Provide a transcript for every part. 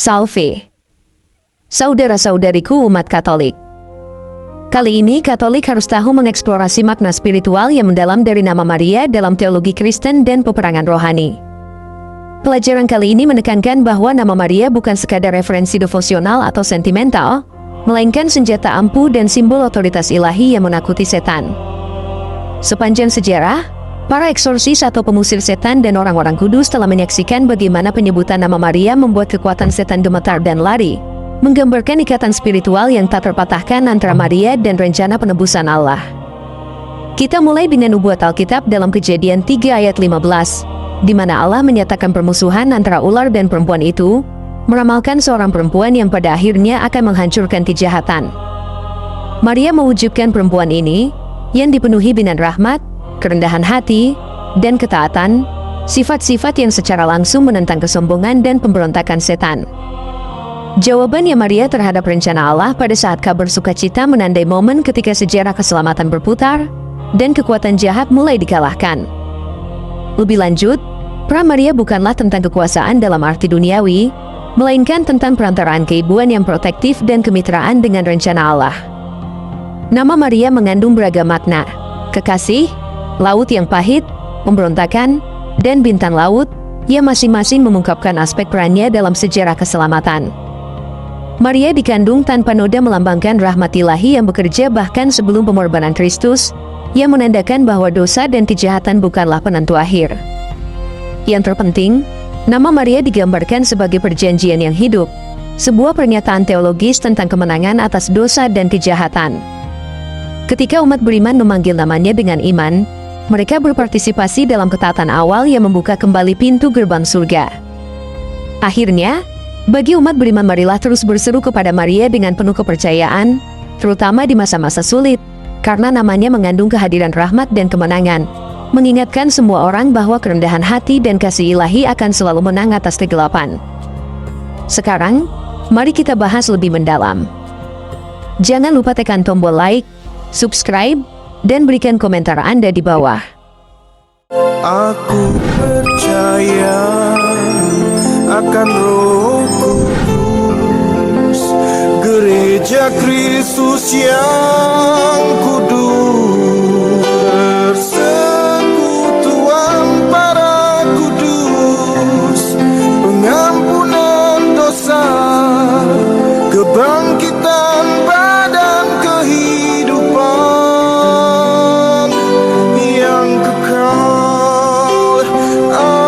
Salve! Saudara-saudariku umat Katolik. Kali ini Katolik harus tahu mengeksplorasi makna spiritual yang mendalam dari nama Maria dalam teologi Kristen dan peperangan rohani. Pelajaran kali ini menekankan bahwa nama Maria bukan sekadar referensi devosional atau sentimental, melainkan senjata ampuh dan simbol otoritas ilahi yang menakuti setan. Sepanjang sejarah, para eksorsis atau pemusir setan dan orang-orang kudus telah menyaksikan bagaimana penyebutan nama Maria membuat kekuatan setan gemetar dan lari, menggambarkan ikatan spiritual yang tak terpatahkan antara Maria dan rencana penebusan Allah. Kita mulai dengan nubuat Alkitab dalam Kejadian 3 ayat 15, di mana Allah menyatakan permusuhan antara ular dan perempuan itu, meramalkan seorang perempuan yang pada akhirnya akan menghancurkan kejahatan. Maria mewujudkan perempuan ini, yang dipenuhi binan rahmat, kerendahan hati, dan ketaatan, sifat-sifat yang secara langsung menentang kesombongan dan pemberontakan setan. Jawabannya Maria terhadap rencana Allah pada saat kabar sukacita menandai momen ketika sejarah keselamatan berputar, dan kekuatan jahat mulai dikalahkan. Lebih lanjut, peran Maria bukanlah tentang kekuasaan dalam arti duniawi, melainkan tentang perantaraan keibuan yang protektif dan kemitraan dengan rencana Allah. Nama Maria mengandung beragam makna: kekasih, laut yang pahit, pemberontakan, dan bintang laut, yang masing-masing mengungkapkan aspek perannya dalam sejarah keselamatan. Maria dikandung tanpa noda melambangkan rahmat ilahi yang bekerja bahkan sebelum pengorbanan Kristus, yang menandakan bahwa dosa dan kejahatan bukanlah penentu akhir. Yang terpenting, nama Maria digambarkan sebagai perjanjian yang hidup, sebuah pernyataan teologis tentang kemenangan atas dosa dan kejahatan. Ketika umat beriman memanggil namanya dengan iman, mereka berpartisipasi dalam ketaatan awal yang membuka kembali pintu gerbang surga. Akhirnya, bagi umat beriman marilah terus berseru kepada Maria dengan penuh kepercayaan, terutama di masa-masa sulit, karena namanya mengandung kehadiran rahmat dan kemenangan, mengingatkan semua orang bahwa kerendahan hati dan kasih ilahi akan selalu menang atas kegelapan. Sekarang, mari kita bahas lebih mendalam. Jangan lupa tekan tombol like, subscribe, dan berikan komentar Anda di bawah. Aku percaya akan Roh Kudus, Gereja Kristus yang kudus, persekutuan para kudus, pengampunan dosa, kebangkitan badan, kehidupan yang kekal. Amin.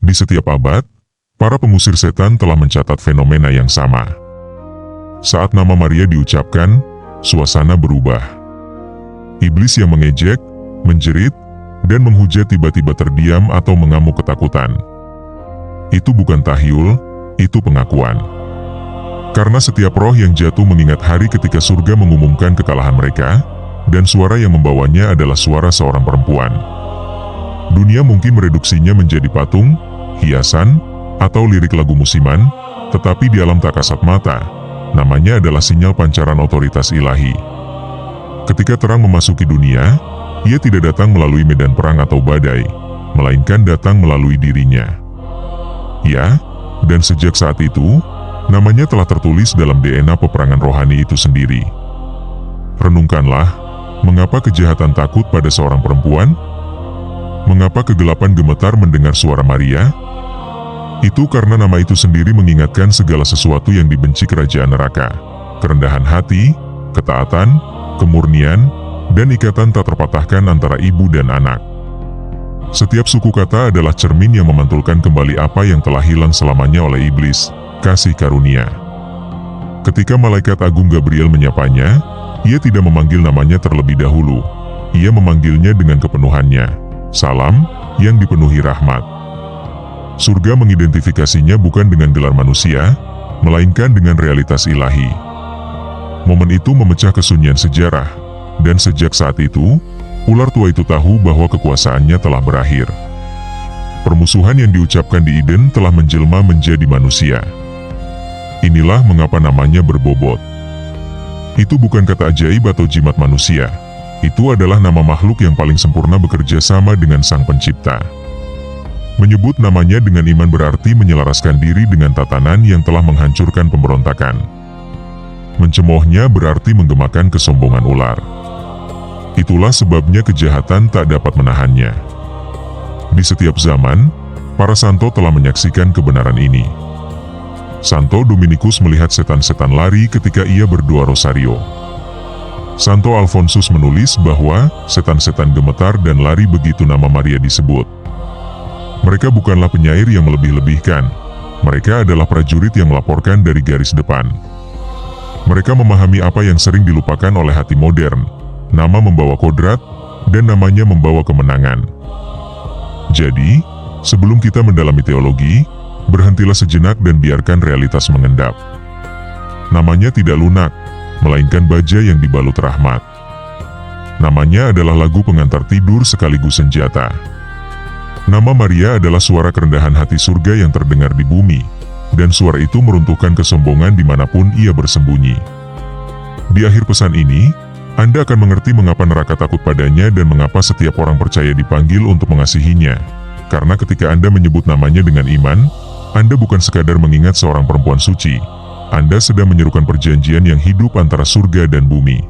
Di setiap abad, para pengusir setan telah mencatat fenomena yang sama. Saat nama Maria diucapkan, suasana berubah. Iblis yang mengejek, menjerit, dan menghujat tiba-tiba terdiam atau mengamuk ketakutan. Itu bukan tahyul, itu pengakuan. Karena setiap roh yang jatuh mengingat hari ketika surga mengumumkan kekalahan mereka, dan suara yang membawanya adalah suara seorang perempuan. Dunia mungkin mereduksinya menjadi patung, hiasan, atau lirik lagu musiman, tetapi di alam tak kasat mata, namanya adalah sinyal pancaran otoritas ilahi. Ketika terang memasuki dunia, ia tidak datang melalui medan perang atau badai, melainkan datang melalui dirinya. Ya, dan sejak saat itu, namanya telah tertulis dalam DNA peperangan rohani itu sendiri. Renungkanlah, mengapa kejahatan takut pada seorang perempuan? Mengapa kegelapan gemetar mendengar suara Maria? Itu karena nama itu sendiri mengingatkan segala sesuatu yang dibenci kerajaan neraka, kerendahan hati, ketaatan, kemurnian, dan ikatan tak terpatahkan antara ibu dan anak. Setiap suku kata adalah cermin yang memantulkan kembali apa yang telah hilang selamanya oleh iblis, kasih karunia. Ketika malaikat agung Gabriel menyapanya, ia tidak memanggil namanya terlebih dahulu. Ia memanggilnya dengan kepenuhannya, salam, yang dipenuhi rahmat. Surga mengidentifikasinya bukan dengan gelar manusia, melainkan dengan realitas ilahi. Momen itu memecah kesunyian sejarah, dan sejak saat itu, ular tua itu tahu bahwa kekuasaannya telah berakhir. Permusuhan yang diucapkan di Eden telah menjelma menjadi manusia, Inilah mengapa namanya berbobot. Itu bukan kata ajaib atau jimat manusia. Itu adalah nama makhluk yang paling sempurna bekerja sama dengan Sang Pencipta. Menyebut namanya dengan iman berarti menyelaraskan diri dengan tatanan yang telah menghancurkan pemberontakan. Mencemoohnya berarti menggemakan kesombongan ular. Itulah sebabnya kejahatan tak dapat menahannya. Di setiap zaman, para santo telah menyaksikan kebenaran ini. Santo Dominikus melihat setan-setan lari ketika ia berdoa rosario. Santo Alfonsus menulis bahwa setan-setan gemetar dan lari begitu nama Maria disebut. Mereka bukanlah penyair yang melebih-lebihkan. Mereka adalah prajurit yang melaporkan dari garis depan. Mereka memahami apa yang sering dilupakan oleh hati modern. Nama membawa kodrat, dan namanya membawa kemenangan. Jadi, sebelum kita mendalami teologi, berhentilah sejenak dan biarkan realitas mengendap. Namanya tidak lunak, melainkan baja yang dibalut rahmat. Namanya adalah lagu pengantar tidur sekaligus senjata. Nama Maria adalah suara kerendahan hati surga yang terdengar di bumi, dan suara itu meruntuhkan kesombongan dimanapun ia bersembunyi. Di akhir pesan ini, Anda akan mengerti mengapa neraka takut padanya dan mengapa setiap orang percaya dipanggil untuk mengasihinya. Karena ketika Anda menyebut namanya dengan iman, Anda bukan sekadar mengingat seorang perempuan suci. Anda sedang menyerukan perjanjian yang hidup antara surga dan bumi.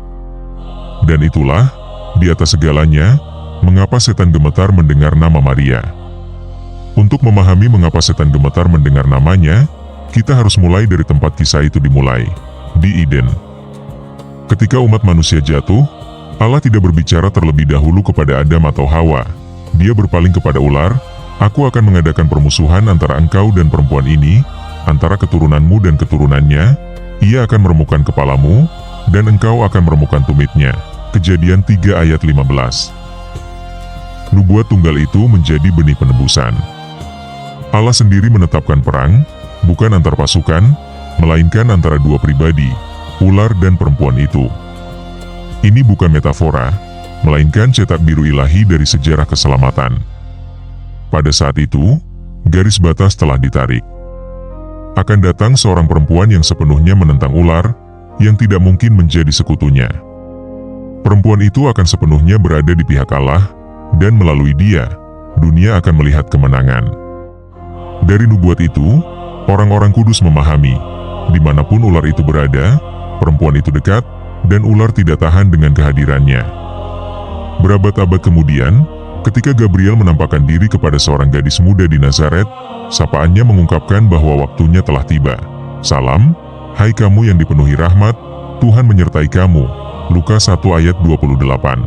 Dan itulah, di atas segalanya, mengapa setan gemetar mendengar nama Maria. Untuk memahami mengapa setan gemetar mendengar namanya, kita harus mulai dari tempat kisah itu dimulai, di Eden. Ketika umat manusia jatuh, Allah tidak berbicara terlebih dahulu kepada Adam atau Hawa. Dia berpaling kepada ular, "Aku akan mengadakan permusuhan antara engkau dan perempuan ini, antara keturunanmu dan keturunannya. Ia akan meremukkan kepalamu, dan engkau akan meremukkan tumitnya." Kejadian 3 ayat 15. Nubuat tunggal itu menjadi benih penebusan. Allah sendiri menetapkan perang, bukan antar pasukan, melainkan antara dua pribadi, ular dan perempuan itu. Ini bukan metafora, melainkan cetak biru ilahi dari sejarah keselamatan. Pada saat itu, garis batas telah ditarik. Akan datang seorang perempuan yang sepenuhnya menentang ular, yang tidak mungkin menjadi sekutunya. Perempuan itu akan sepenuhnya berada di pihak Allah, dan melalui dia, dunia akan melihat kemenangan. Dari nubuat itu, orang-orang kudus memahami, dimanapun ular itu berada, perempuan itu dekat, dan ular tidak tahan dengan kehadirannya. Berabad-abad kemudian, ketika Gabriel menampakkan diri kepada seorang gadis muda di Nazaret, sapaannya mengungkapkan bahwa waktunya telah tiba. "Salam, hai kamu yang dipenuhi rahmat, Tuhan menyertai kamu." Lukas 1 ayat 28.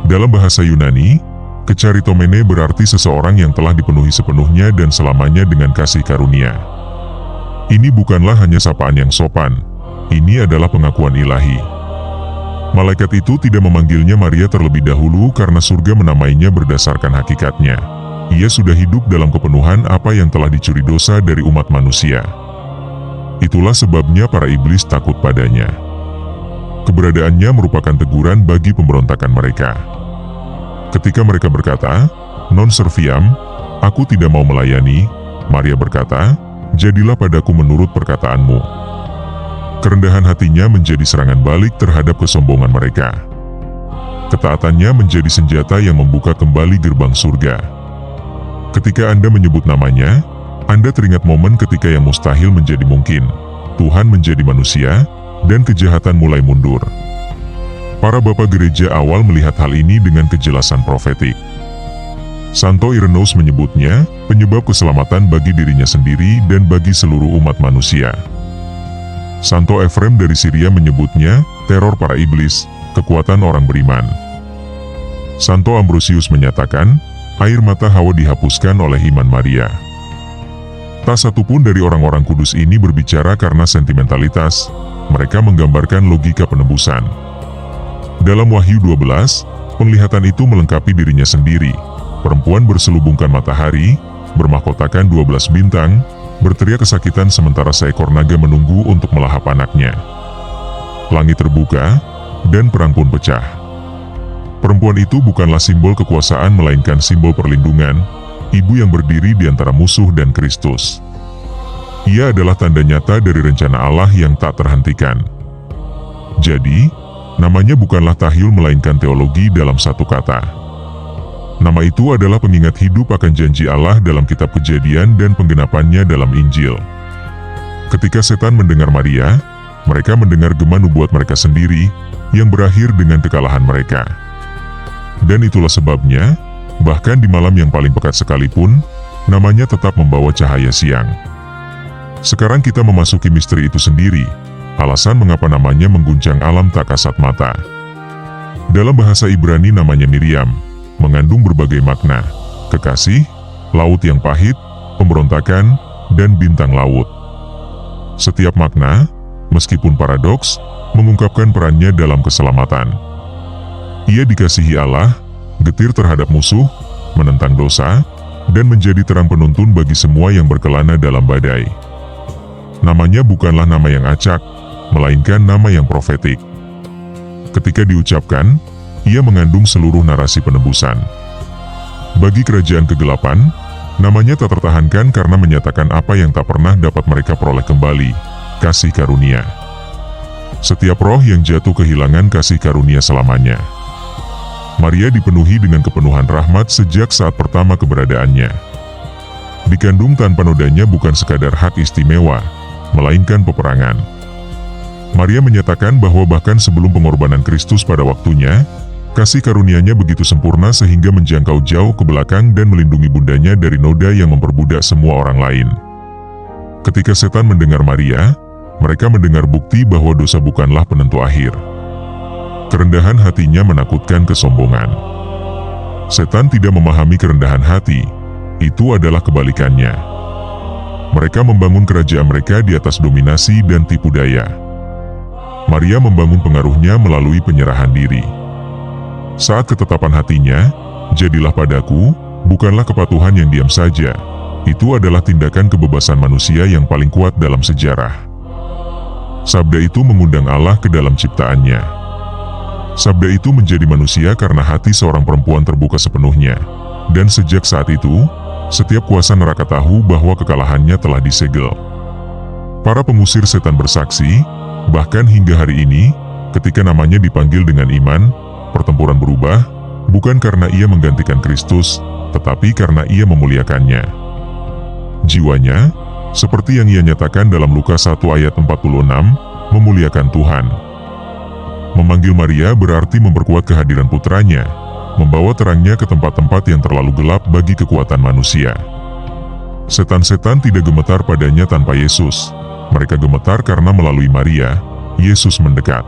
Dalam bahasa Yunani, kecharitomene berarti seseorang yang telah dipenuhi sepenuhnya dan selamanya dengan kasih karunia. Ini bukanlah hanya sapaan yang sopan, ini adalah pengakuan ilahi. Malaikat itu tidak memanggilnya Maria terlebih dahulu karena surga menamainya berdasarkan hakikatnya. Ia sudah hidup dalam kepenuhan apa yang telah dicuri dosa dari umat manusia. Itulah sebabnya para iblis takut padanya. Keberadaannya merupakan teguran bagi pemberontakan mereka. Ketika mereka berkata, "Non serviam, aku tidak mau melayani," Maria berkata, "Jadilah padaku menurut perkataanmu." Kerendahan hatinya menjadi serangan balik terhadap kesombongan mereka. Ketaatannya menjadi senjata yang membuka kembali gerbang surga. Ketika Anda menyebut namanya, Anda teringat momen ketika yang mustahil menjadi mungkin. Tuhan menjadi manusia, dan kejahatan mulai mundur. Para bapak gereja awal melihat hal ini dengan kejelasan profetik. Santo Irenaeus menyebutnya penyebab keselamatan bagi dirinya sendiri dan bagi seluruh umat manusia. Santo Efrem dari Syria menyebutnya teror para iblis, kekuatan orang beriman. Santo Ambrosius menyatakan air mata Hawa dihapuskan oleh iman Maria. Tak satu pun dari orang-orang kudus ini berbicara karena sentimentalitas. Mereka menggambarkan logika penebusan. Dalam Wahyu 12, penglihatan itu melengkapi dirinya sendiri. Perempuan berselubungkan matahari, bermahkotakan 12 bintang, berteriak kesakitan sementara seekor naga menunggu untuk melahap anaknya. Langit terbuka, dan perang pun pecah. Perempuan itu bukanlah simbol kekuasaan melainkan simbol perlindungan, ibu yang berdiri di antara musuh dan Kristus. Ia adalah tanda nyata dari rencana Allah yang tak terhentikan. Jadi, namanya bukanlah tahyul melainkan teologi dalam satu kata. Nama itu adalah pengingat hidup akan janji Allah dalam kitab Kejadian dan penggenapannya dalam Injil. Ketika setan mendengar Maria, mereka mendengar gema nubuat mereka sendiri yang berakhir dengan kekalahan mereka. Dan itulah sebabnya, bahkan di malam yang paling pekat sekalipun, namanya tetap membawa cahaya siang. Sekarang kita memasuki misteri itu sendiri, alasan mengapa namanya mengguncang alam tak kasat mata. Dalam bahasa Ibrani namanya Miriam, mengandung berbagai makna, kekasih, laut yang pahit, pemberontakan, dan bintang laut. Setiap makna, meskipun paradoks, mengungkapkan perannya dalam keselamatan. Ia dikasihi Allah, getir terhadap musuh, menentang dosa, dan menjadi terang penuntun bagi semua yang berkelana dalam badai. Namanya bukanlah nama yang acak, melainkan nama yang profetik. Ketika diucapkan, ia mengandung seluruh narasi penebusan. Bagi kerajaan kegelapan, namanya tak tertahankan karena menyatakan apa yang tak pernah dapat mereka peroleh kembali, kasih karunia. Setiap roh yang jatuh kehilangan kasih karunia selamanya. Maria dipenuhi dengan kepenuhan rahmat sejak saat pertama keberadaannya. Dikandung tanpa nodanya bukan sekadar hak istimewa, melainkan peperangan. Maria menyatakan bahwa bahkan sebelum pengorbanan Kristus pada waktunya, kasih karunia-Nya begitu sempurna sehingga menjangkau jauh ke belakang dan melindungi bundanya dari noda yang memperbudak semua orang lain. Ketika setan mendengar Maria, mereka mendengar bukti bahwa dosa bukanlah penentu akhir. Kerendahan hatinya menakutkan kesombongan. Setan tidak memahami kerendahan hati, itu adalah kebalikannya. Mereka membangun kerajaan mereka di atas dominasi dan tipu daya. Maria membangun pengaruhnya melalui penyerahan diri. Saat ketetapan hatinya, jadilah padaku, bukanlah kepatuhan yang diam saja. Itu adalah tindakan kebebasan manusia yang paling kuat dalam sejarah. Sabda itu mengundang Allah ke dalam ciptaannya. Sabda itu menjadi manusia karena hati seorang perempuan terbuka sepenuhnya. Dan sejak saat itu, setiap kuasa neraka tahu bahwa kekalahannya telah disegel. Para pengusir setan bersaksi, bahkan hingga hari ini, ketika namanya dipanggil dengan iman, pertempuran berubah, bukan karena ia menggantikan Kristus, tetapi karena ia memuliakannya. Jiwanya, seperti yang ia nyatakan dalam Lukas 1 ayat 46, memuliakan Tuhan. Memanggil Maria berarti memperkuat kehadiran putranya, membawa terangnya ke tempat-tempat yang terlalu gelap bagi kekuatan manusia. Setan-setan tidak gemetar padanya tanpa Yesus. Mereka gemetar karena melalui Maria, Yesus mendekat.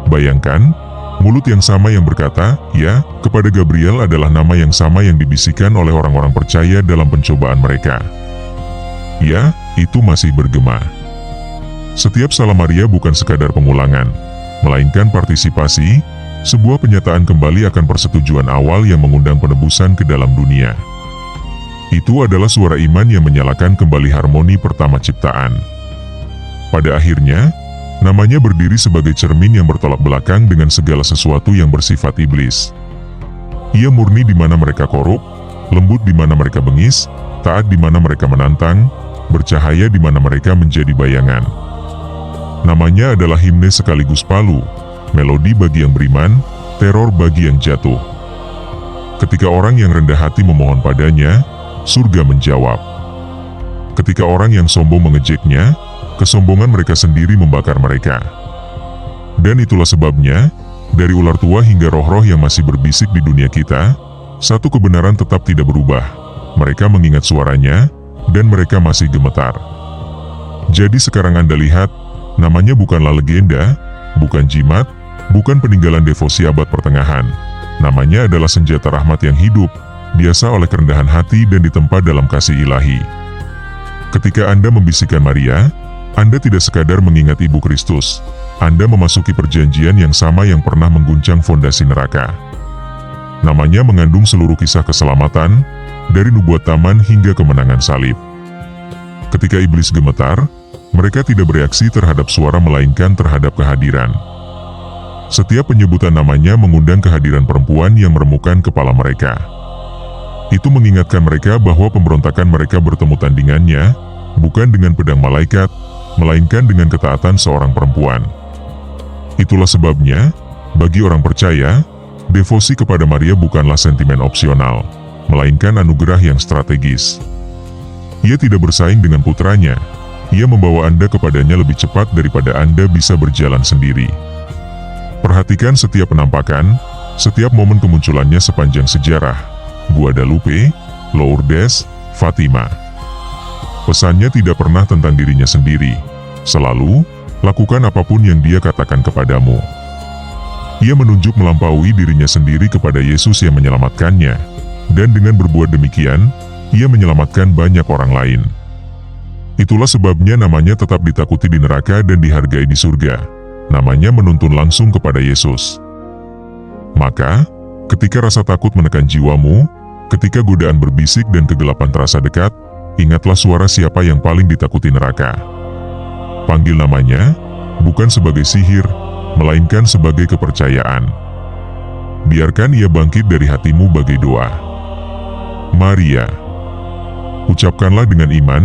Bayangkan, mulut yang sama yang berkata, "Ya," kepada Gabriel adalah nama yang sama yang dibisikkan oleh orang-orang percaya dalam pencobaan mereka. "Ya," itu masih bergema. Setiap salah Maria bukan sekadar pengulangan, melainkan partisipasi, sebuah penyataan kembali akan persetujuan awal yang mengundang penebusan ke dalam dunia. Itu adalah suara iman yang menyalakan kembali harmoni pertama ciptaan. Pada akhirnya, namanya berdiri sebagai cermin yang bertolak belakang dengan segala sesuatu yang bersifat iblis. Ia murni di mana mereka korup, lembut di mana mereka bengis, taat di mana mereka menantang, bercahaya di mana mereka menjadi bayangan. Namanya adalah himne sekaligus palu, melodi bagi yang beriman, teror bagi yang jatuh. Ketika orang yang rendah hati memohon padanya, surga menjawab. Ketika orang yang sombong mengejeknya, kesombongan mereka sendiri membakar mereka. Dan itulah sebabnya, dari ular tua hingga roh-roh yang masih berbisik di dunia kita, satu kebenaran tetap tidak berubah. Mereka mengingat suaranya, dan mereka masih gemetar. Jadi sekarang Anda lihat, namanya bukanlah legenda, bukan jimat, bukan peninggalan devosi abad pertengahan. Namanya adalah senjata rahmat yang hidup, biasa oleh kerendahan hati dan ditempa dalam kasih ilahi. Ketika Anda membisikkan Maria, Anda tidak sekadar mengingat Ibu Kristus, Anda memasuki perjanjian yang sama yang pernah mengguncang fondasi neraka. Namanya mengandung seluruh kisah keselamatan, dari nubuat taman hingga kemenangan salib. Ketika iblis gemetar, mereka tidak bereaksi terhadap suara melainkan terhadap kehadiran. Setiap penyebutan namanya mengundang kehadiran perempuan yang meremukkan kepala mereka. Itu mengingatkan mereka bahwa pemberontakan mereka bertemu tandingannya, bukan dengan pedang malaikat, melainkan dengan ketaatan seorang perempuan. Itulah sebabnya, bagi orang percaya, devosi kepada Maria bukanlah sentimen opsional, melainkan anugerah yang strategis. Ia tidak bersaing dengan putranya, ia membawa Anda kepadanya lebih cepat daripada Anda bisa berjalan sendiri. Perhatikan setiap penampakan, setiap momen kemunculannya sepanjang sejarah, Guadalupe, Lourdes, Fatima. Pesannya tidak pernah tentang dirinya sendiri, selalu, lakukan apapun yang dia katakan kepadamu. Ia menunjuk melampaui dirinya sendiri kepada Yesus yang menyelamatkannya, dan dengan berbuat demikian, ia menyelamatkan banyak orang lain. Itulah sebabnya namanya tetap ditakuti di neraka dan dihargai di surga. Namanya menuntun langsung kepada Yesus. Maka, ketika rasa takut menekan jiwamu, ketika godaan berbisik dan kegelapan terasa dekat, ingatlah suara siapa yang paling ditakuti neraka. Panggil namanya, bukan sebagai sihir, melainkan sebagai kepercayaan. Biarkan ia bangkit dari hatimu bagai doa. Maria. Ucapkanlah dengan iman,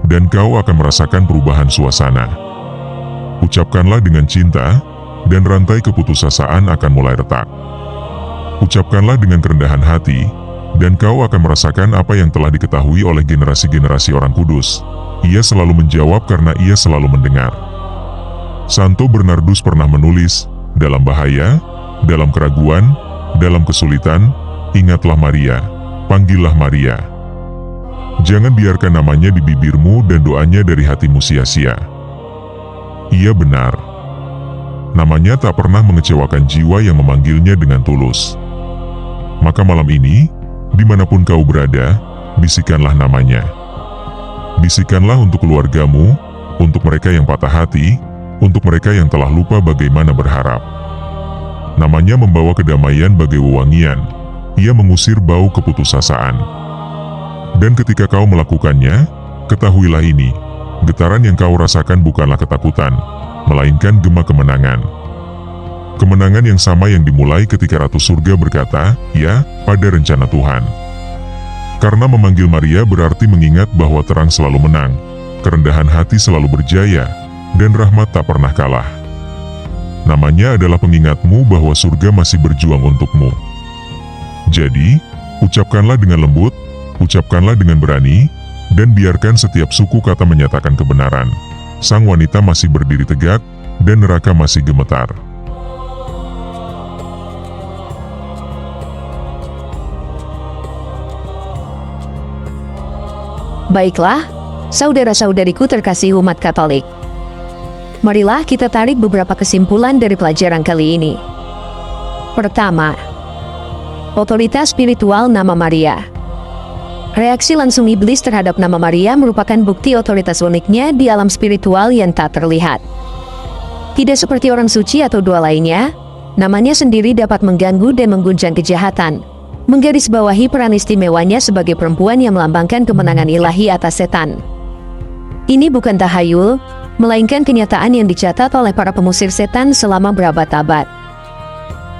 dan kau akan merasakan perubahan suasana. Ucapkanlah dengan cinta, dan rantai keputusasaan akan mulai retak. Ucapkanlah dengan kerendahan hati, dan kau akan merasakan apa yang telah diketahui oleh generasi-generasi orang kudus. Ia selalu menjawab karena ia selalu mendengar. Santo Bernardus pernah menulis, dalam bahaya, dalam keraguan, dalam kesulitan, ingatlah Maria, panggillah Maria. Jangan biarkan namanya di bibirmu dan doanya dari hatimu sia-sia. Ia benar. Namanya tak pernah mengecewakan jiwa yang memanggilnya dengan tulus. Maka malam ini, dimanapun kau berada, bisikanlah namanya. Bisikanlah untuk keluargamu, untuk mereka yang patah hati, untuk mereka yang telah lupa bagaimana berharap. Namanya membawa kedamaian bagai wewangian, ia mengusir bau keputusasaan. Dan ketika kau melakukannya, ketahuilah ini, getaran yang kau rasakan bukanlah ketakutan, melainkan gema kemenangan. Kemenangan yang sama yang dimulai ketika Ratu Surga berkata, ya, pada rencana Tuhan. Karena memanggil Maria berarti mengingat bahwa terang selalu menang, kerendahan hati selalu berjaya, dan rahmat tak pernah kalah. Namanya adalah pengingatmu bahwa surga masih berjuang untukmu. Jadi, ucapkanlah dengan lembut, ucapkanlah dengan berani, dan biarkan setiap suku kata menyatakan kebenaran. Sang wanita masih berdiri tegak, dan neraka masih gemetar. Baiklah, saudara-saudariku terkasih umat Katolik. Marilah kita tarik beberapa kesimpulan dari pelajaran kali ini. Pertama, otoritas spiritual nama Maria. Reaksi langsung iblis terhadap nama Maria merupakan bukti otoritas uniknya di alam spiritual yang tak terlihat. Tidak seperti orang suci atau doa lainnya, namanya sendiri dapat mengganggu dan mengguncang kejahatan, menggarisbawahi peran istimewanya sebagai perempuan yang melambangkan kemenangan ilahi atas setan. Ini bukan tahayul, melainkan kenyataan yang dicatat oleh para pemusir setan selama berabad-abad.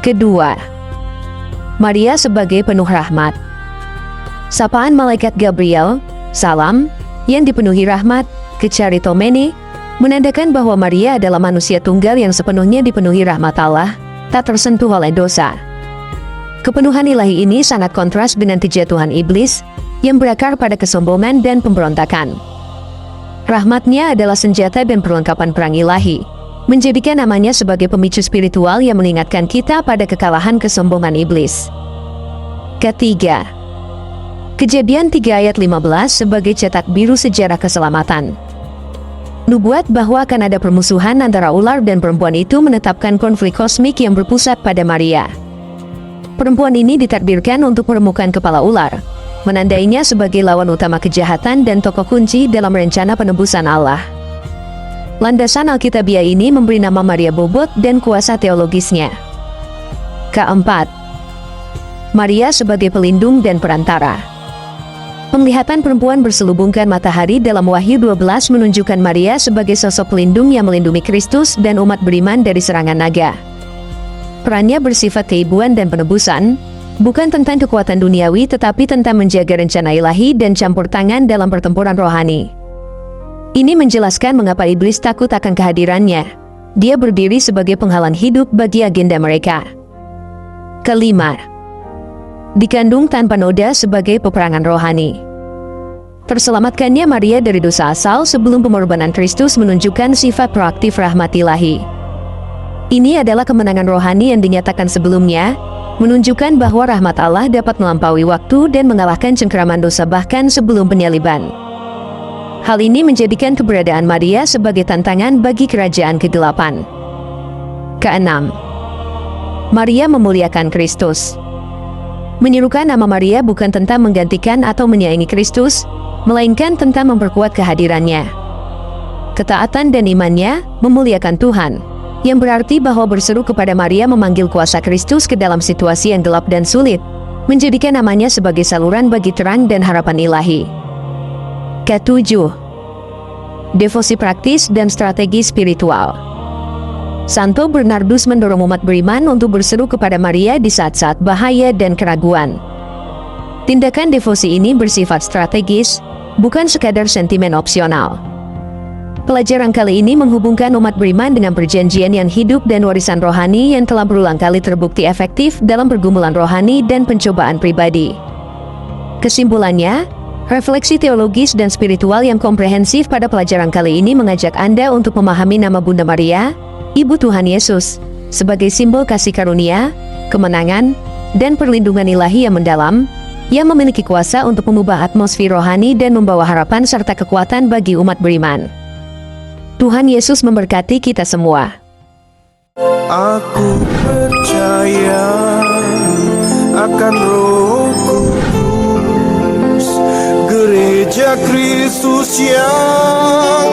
Kedua, Maria sebagai penuh rahmat. Sapaan malaikat Gabriel, salam, yang dipenuhi rahmat, kecharitomene, menandakan bahwa Maria adalah manusia tunggal yang sepenuhnya dipenuhi rahmat Allah, tak tersentuh oleh dosa. Kepenuhan ilahi ini sangat kontras dengan kejatuhan iblis, yang berakar pada kesombongan dan pemberontakan. Rahmatnya adalah senjata dan perlengkapan perang ilahi, menjadikan namanya sebagai pemicu spiritual yang mengingatkan kita pada kekalahan kesombongan iblis. Ketiga, Kejadian 3 ayat 15 sebagai cetak biru sejarah keselamatan. Nubuat bahwa akan ada permusuhan antara ular dan perempuan itu menetapkan konflik kosmik yang berpusat pada Maria. Perempuan ini ditakdirkan untuk meremukan kepala ular, menandainya sebagai lawan utama kejahatan dan tokoh kunci dalam rencana penebusan Allah. Landasan Alkitabiah ini memberi nama Maria bobot dan kuasa teologisnya. Keempat, Maria sebagai pelindung dan perantara. Penglihatan perempuan berselubungkan matahari dalam Wahyu 12 menunjukkan Maria sebagai sosok pelindung yang melindungi Kristus dan umat beriman dari serangan naga. Perannya bersifat keibuan dan penebusan, bukan tentang kekuatan duniawi tetapi tentang menjaga rencana ilahi dan campur tangan dalam pertempuran rohani. Ini menjelaskan mengapa iblis takut akan kehadirannya. Dia berdiri sebagai penghalang hidup bagi agenda mereka. Kelima, dikandung tanpa noda sebagai peperangan rohani. Terselamatkannya Maria dari dosa asal sebelum pengorbanan Kristus menunjukkan sifat proaktif rahmat ilahi. Ini adalah kemenangan rohani yang dinyatakan sebelumnya, menunjukkan bahwa rahmat Allah dapat melampaui waktu dan mengalahkan cengkeraman dosa bahkan sebelum penyaliban. Hal ini menjadikan keberadaan Maria sebagai tantangan bagi kerajaan kegelapan. Keenam, Maria memuliakan Kristus. Menyerukan nama Maria bukan tentang menggantikan atau menyaingi Kristus, melainkan tentang memperkuat kehadirannya. Ketaatan dan imannya memuliakan Tuhan, yang berarti bahwa berseru kepada Maria memanggil kuasa Kristus ke dalam situasi yang gelap dan sulit, menjadikan namanya sebagai saluran bagi terang dan harapan ilahi. Ketujuh, devosi praktis dan strategi spiritual. Santo Bernardus mendorong umat beriman untuk berseru kepada Maria di saat-saat bahaya dan keraguan. Tindakan devosi ini bersifat strategis, bukan sekadar sentimen opsional. Pelajaran kali ini menghubungkan umat beriman dengan perjanjian yang hidup dan warisan rohani yang telah berulang kali terbukti efektif dalam pergumulan rohani dan pencobaan pribadi. Kesimpulannya, refleksi teologis dan spiritual yang komprehensif pada pelajaran kali ini mengajak Anda untuk memahami nama Bunda Maria, Ibu Tuhan Yesus, sebagai simbol kasih karunia, kemenangan, dan perlindungan ilahi yang mendalam, yang memiliki kuasa untuk mengubah atmosfer rohani dan membawa harapan serta kekuatan bagi umat beriman. Tuhan Yesus memberkati kita semua. Aku percaya akan Roh Kudus, Gereja Kristus yang